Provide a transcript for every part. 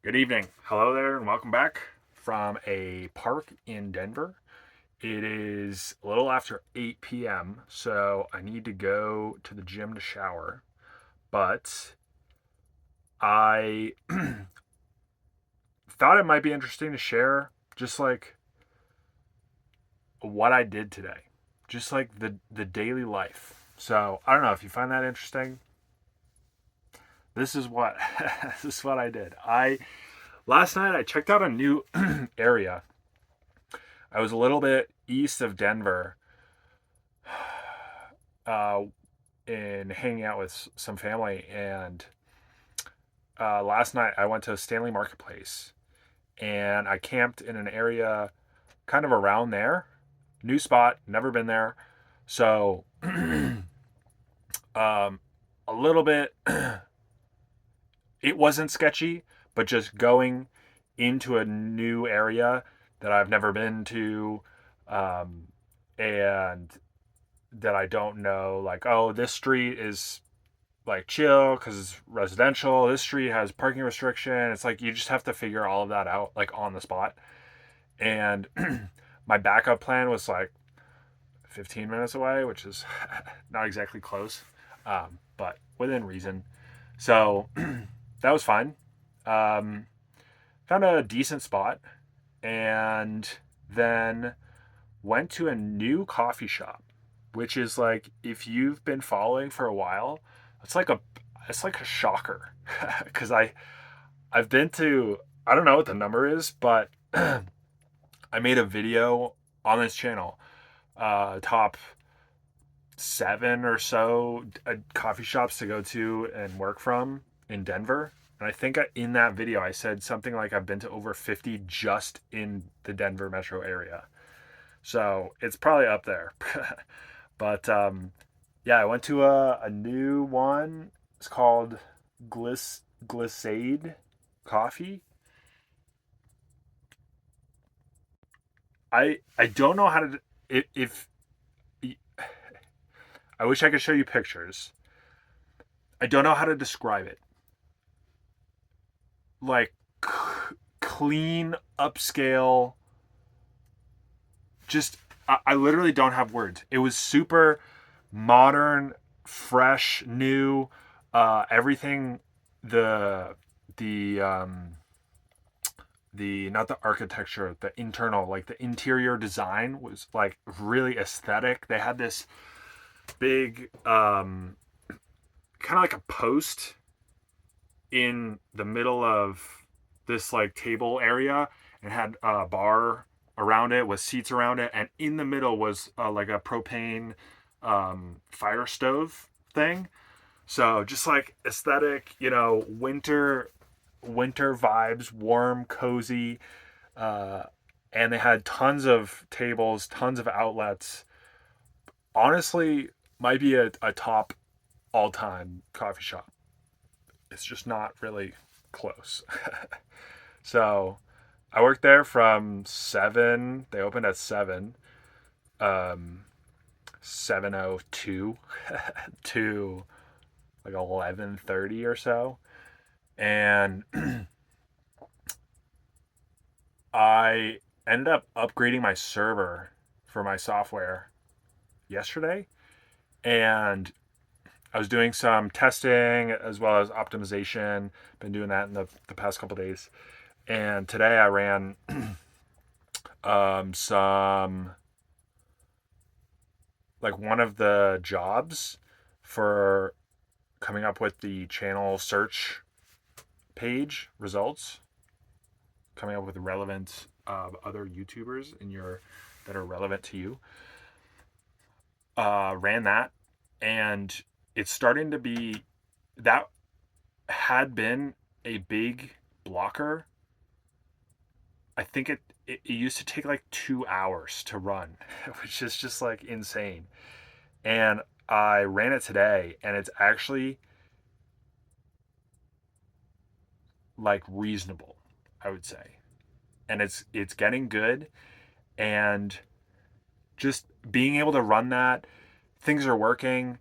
Good evening. Hello there, and welcome back from a park in Denver. It is a little after 8 p.m., so I need to go to the gym to shower. But I thought it might be interesting to share just like what I did today, just like the daily life. So I don't know if you find that interesting. This is what this is what I did. I last night I checked out a new area. I was a little bit east of Denver, uh, in hanging out with some family. And last night I went to Stanley Marketplace and I camped in an area kind of around there. New spot, never been there. So, a little bit, it wasn't sketchy, but just going into a new area that I've never been to, um, and that I don't know, like, oh, this street is like chill because it's residential. This street has parking restriction. It's like you just have to figure all of that out like on the spot. And my backup plan was like 15 minutes away, which is not exactly close, but within reason. So that was fine. Um, Found a decent spot and then went to a new coffee shop, which is like if you've been following for a while, it's like a it's like a shocker because I've been to, I don't know what the number is, but I made a video on this channel, top seven or so coffee shops to go to and work from in Denver. And I think in that video I said something like I've been to over 50 just in the Denver metro area. So it's probably up there. But yeah, I went to a new one. It's called Glissade Coffee. I don't know how to, if I wish I could show you pictures. I don't know how to describe it. Like clean, upscale. Just I literally don't have words. It was super modern, fresh, new. Everything the the the not the architecture, the internal, like the interior design was like really aesthetic. They had this big kind of like a post in the middle of this like table area and had a bar around it with seats around it, and in the middle was like a propane fire stove thing. So just like aesthetic, winter vibes, warm, cozy, uh, and they had tons of tables, tons of outlets. Honestly, might be a top all time coffee shop. It's just not really close. So I worked there from 7. They opened at 7, 7:02 to like 11:30 or so, and I ended up upgrading my server for my software yesterday, and I was doing some testing as well as optimization. Been doing that in the past couple days, and today I ran some like one of the jobs for coming up with the channel search page results, coming up with relevant other YouTubers in your that are relevant to you. Ran that, and it's starting to be that had been a big blocker. I think it used to take like 2 hours to run, which is just like insane. And I ran it today, and it's actually like reasonable, I would say. And it's getting good, and just being able to run that, things are working,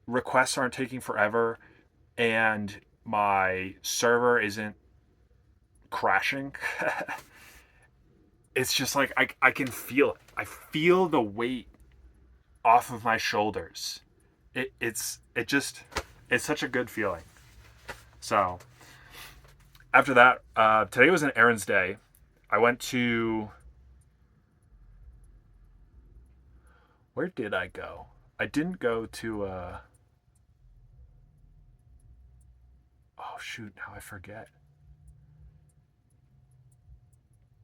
requests aren't taking forever, and my server isn't crashing, it's just like I can feel it. I feel the weight off of my shoulders. It's such a good feeling. So after that, today was an errands day. I went to, where did I go? I didn't go to oh shoot, now I forget.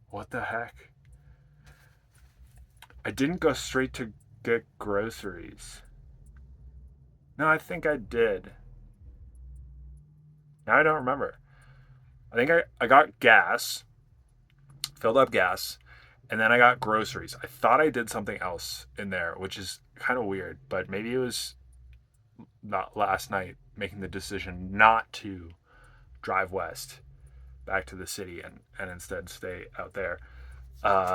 What the heck? I didn't go straight to get groceries. No, I think I did. Now I don't remember. I think I got gas, filled up gas, and then I got groceries. I thought I did something else in there, which is kind of weird, but maybe it was not last night making the decision not to drive west back to the city and instead stay out there.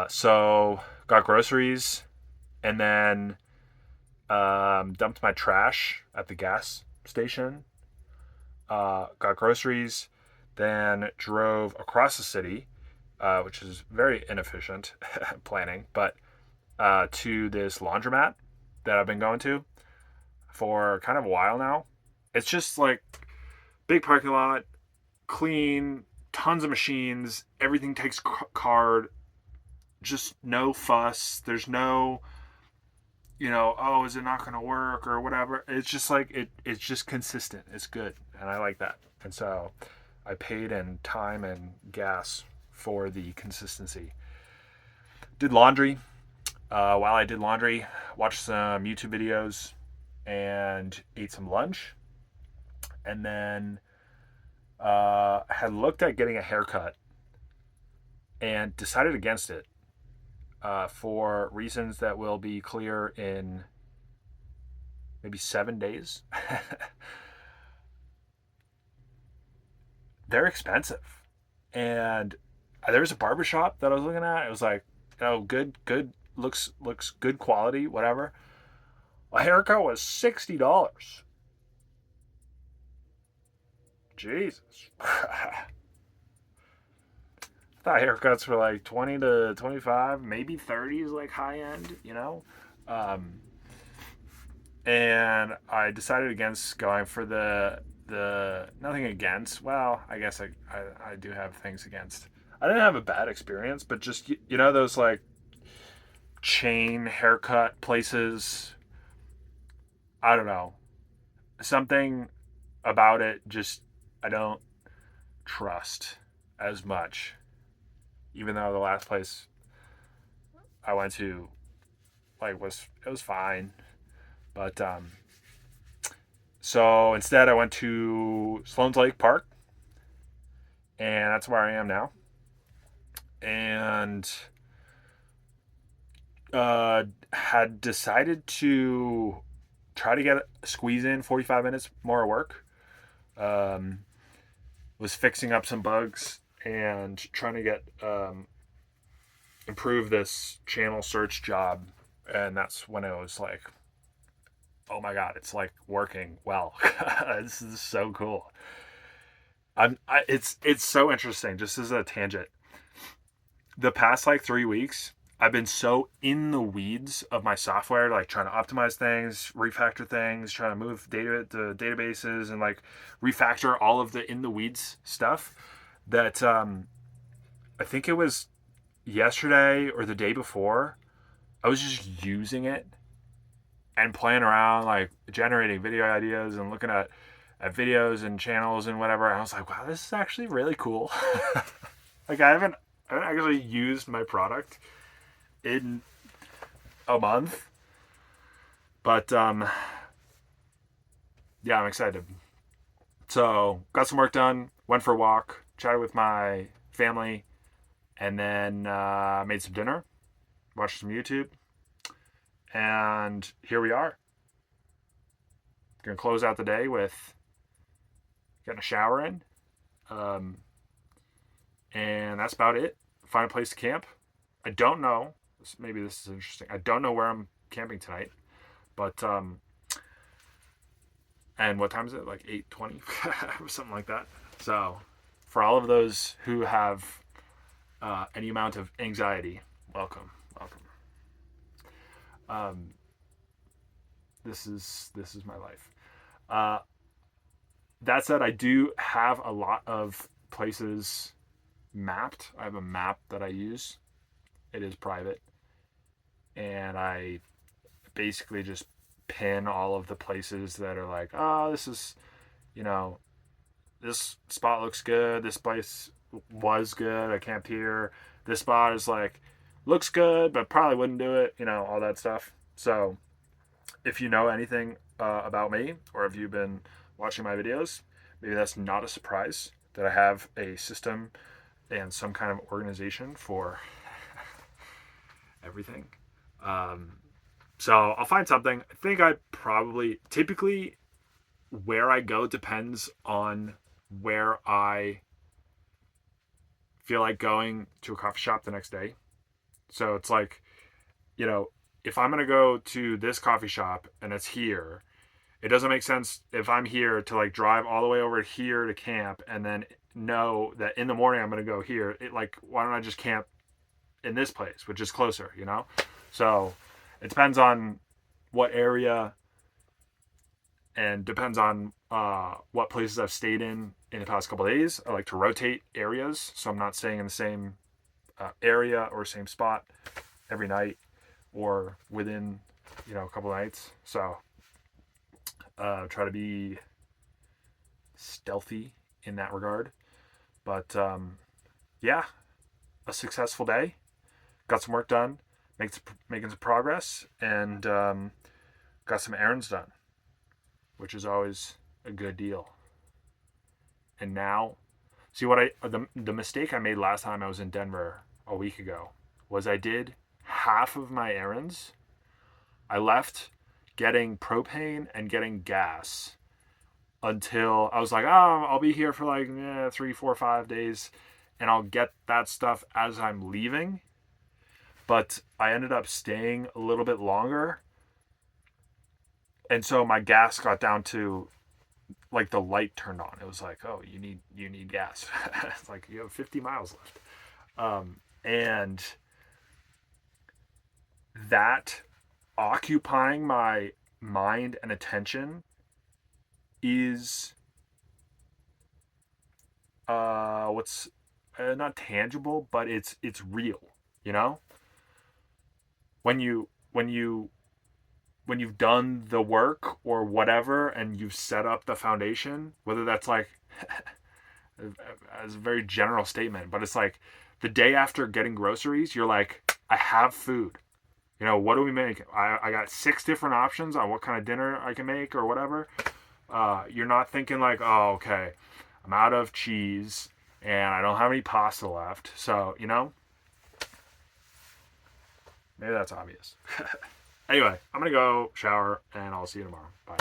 So got groceries and then dumped my trash at the gas station. Got groceries, then drove across the city, which is very inefficient planning, but to this laundromat that I've been going to for kind of a while now. It's just like big parking lot, clean, tons of machines, everything takes card, just no fuss. There's no, oh, is it not going to work or whatever. It's just like it's just consistent. It's good, and I like that. And so I paid in time and gas for the consistency. Did laundry. While I did laundry, watched some YouTube videos and ate some lunch, and then had looked at getting a haircut and decided against it for reasons that will be clear in maybe 7 days. They're expensive. And there was a barbershop that I was looking at. It was like, good, looks good quality, whatever. A haircut was $60. Jesus. I thought haircuts were like 20 to 25, maybe 30 is like high end. Um, and I decided against going for the nothing against. Well, I guess I do have things against. I didn't have a bad experience, but just those like chain haircut places. I don't know, something about it just I don't trust as much. Even though the last place I went to like was fine, but so instead I went to Sloan's Lake Park, and that's where I am now. And had decided to try to squeeze in 45 minutes more work. Was fixing up some bugs and trying to get improve this channel search job, and that's when it was like, oh my god, it's like working well. This is so cool. It's so interesting. Just as a tangent, the past like 3 weeks, I've been so in the weeds of my software, like trying to optimize things, refactor things, trying to move data to databases, and like refactor all of the in the weeds stuff that I think it was yesterday or the day before, I was just using it and playing around, like generating video ideas and looking at videos and channels and whatever. And I was like, wow, this is actually really cool. Like I haven't actually used my product in a month, but yeah, I'm excited. So got some work done, went for a walk, chatted with my family, and then made some dinner, watched some YouTube, and here we are. Gonna close out the day with getting a shower in, um, and that's about it. Find a place to camp. I don't know. Maybe this is interesting. I don't know where I'm camping tonight, but and what time is it? Like 8:20 or something like that. So for all of those who have any amount of anxiety, welcome, welcome. Um, this is my life. Uh, that said, I do have a lot of places mapped. I have a map that I use. It is private, and I basically just pin all of the places that are like, oh, this is, you know, this spot looks good. This place was good. I camped here. This spot is like, looks good, but probably wouldn't do it. All that stuff. So if you know anything about me, or if you've been watching my videos, maybe that's not a surprise that I have a system and some kind of organization for everything. Um, so I'll find something. I think I probably, typically, where I go depends on where I feel like going to a coffee shop the next day. So it's like, if I'm going to go to this coffee shop and it's here, it doesn't make sense if I'm here to like drive all the way over here to camp and then know that in the morning I'm going to go here. Why don't I just camp in this place, which is closer? So it depends on what area and depends on what places I've stayed in the past couple of days. I like to rotate areas, so I'm not staying in the same area or same spot every night or within a couple of nights. So try to be stealthy in that regard. But yeah, a successful day. Got some work done, making some progress, and got some errands done, which is always a good deal. And now, see the mistake I made last time I was in Denver a week ago was I did half of my errands. I left getting propane and getting gas until I was like, oh, I'll be here for like 3, 4, 5 days, and I'll get that stuff as I'm leaving. But I ended up staying a little bit longer, and so my gas got down to like the light turned on. It was like, oh, you need gas. It's like you have 50 miles left, and that occupying my mind and attention is what's not tangible, but it's real. You know, when you when you when you've done the work or whatever, and you've set up the foundation, whether that's like as a very general statement, but it's like the day after getting groceries, you're like, I have food. What do we make? I got 6 different options on what kind of dinner I can make or whatever. You're not thinking like, oh, okay, I'm out of cheese and I don't have any pasta left. So, maybe that's obvious. Anyway, I'm going to go shower and I'll see you tomorrow. Bye.